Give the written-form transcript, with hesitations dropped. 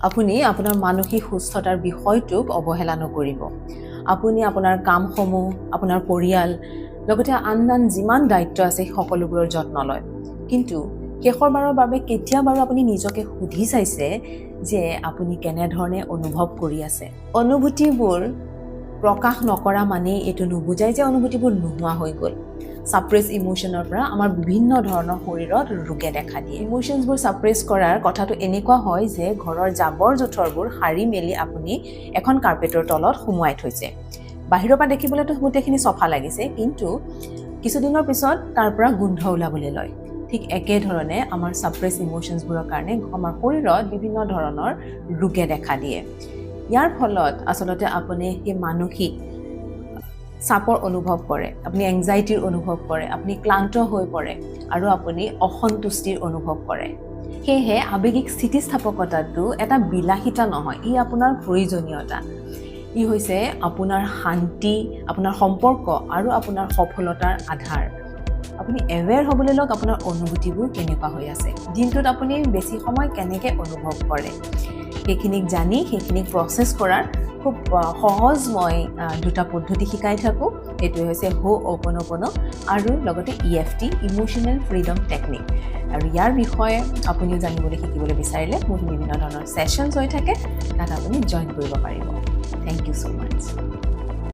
আপুনি আপোনাৰ মানসিক সুস্থতাৰ বিষয়টোক অৱহেলা নকৰিব। আপুনি আপোনাৰ কামসমূহ, আপোনাৰ পৰিয়াল, লগতে আন যিমান দায়িত্ব আছে সকলোবোৰৰ যত্ন লয়। কিন্তু শেষৰবাৰৰ বাবে কেতিয়া বাৰু আপুনি নিজকে সুধি চাইছে যে আপুনি কেনেধৰণে অনুভৱ কৰি আছে? অনুভূতিবোৰ প্ৰকাশ নকৰা মানেই এইটো নুবুজায় যে অনুভূতিবোৰ নোহোৱা হৈ গ'ল। ছাপ্ৰেছ ইমোশ্যনৰ পৰা আমাৰ বিভিন্ন ধৰণৰ শৰীৰত ৰোগে দেখা দিয়ে। ইমোশ্যনছবোৰ ছাপ্ৰেছ কৰাৰ কথাটো এনেকুৱা হয় যে ঘৰৰ জাবৰ জোঁথৰবোৰ সাৰি মেলি আপুনি এখন কাৰ্পেটৰ তলত সুমুৱাই থৈছে। বাহিৰৰ পৰা দেখিবলৈতো গোটেইখিনি চফা লাগিছে, কিন্তু কিছুদিনৰ পিছত তাৰ পৰা গোন্ধ ওলাবলৈ লয়। ঠিক একেধৰণে আমাৰ ছাপ্ৰেছ ইমোশ্যনছবোৰৰ কাৰণে আমাৰ শৰীৰত বিভিন্ন ধৰণৰ ৰোগে দেখা দিয়ে। ইয়াৰ ফলত আচলতে আপুনি সেই মানসিক চাপৰ অনুভৱ কৰে, আপুনি এংজাইটিৰ অনুভৱ কৰে, আপুনি ক্লান্ত হৈ পৰে আৰু আপুনি অসন্তুষ্টিৰ অনুভৱ কৰে। সেয়েহে আৱেগিক স্থিতিস্থাপকতাটো এটা বিলাসিতা নহয়, ই আপোনাৰ প্ৰয়োজনীয়তা। ই হৈছে আপোনাৰ শান্তি, আপোনাৰ সম্পৰ্ক আৰু আপোনাৰ সফলতাৰ আধাৰ। আপুনি এৱেৰ হ'বলৈ লওক আপোনাৰ অনুভূতিবোৰ কেনেকুৱা হৈ আছে, দিনটোত আপুনি বেছি সময় কেনেকৈ অনুভৱ কৰে। সেইখিনিক জানি সেইখিনিক প্ৰচেছ কৰাৰ খুব সহজ মই দুটা পদ্ধতি শিকাই থাকোঁ। সেইটোৱে হৈছে হো'অপ'ন'প'ন' আৰু লগতে EFT, ইমোশ্যনেল ফ্ৰীডম টেকনিক। আৰু ইয়াৰ বিষয়ে আপুনিও জানিবলৈ শিকিবলৈ বিচাৰিলে মোৰ বিভিন্ন ধৰণৰ ছেশ্যনছ হৈ থাকে, তাত আপুনি জইন কৰিব পাৰিব। Thank you so' much.